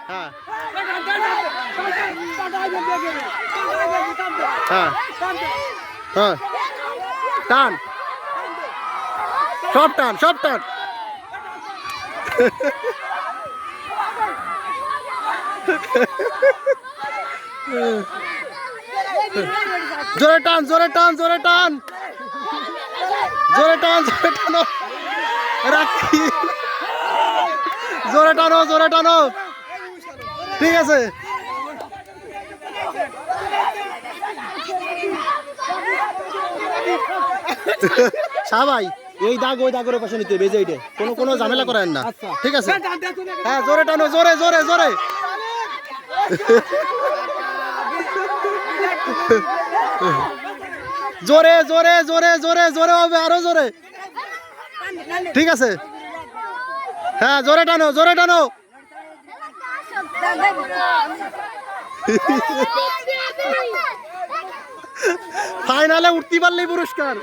হ্যাঁ হ্যাঁ হ্যাঁ টান সব টান সব টান জোরে টান জোরে টান জোরে টান জোরে টান জোরে টানো রাখি জোরে টানো ঠিক আছে সবাই এই দাগ ওই দাগের পাশে নিতে বেজে এইটা কোনো ঝামেলা করেন না ঠিক আছে হ্যাঁ জোরে টানো জোরে জোরে জোরে জোরে জোরে জোরে জোরে জোরে হবে আরো জোরে ঠিক আছে হ্যাঁ জোরে টানো ফাইনালে উঠতে পারলেই পুরস্কার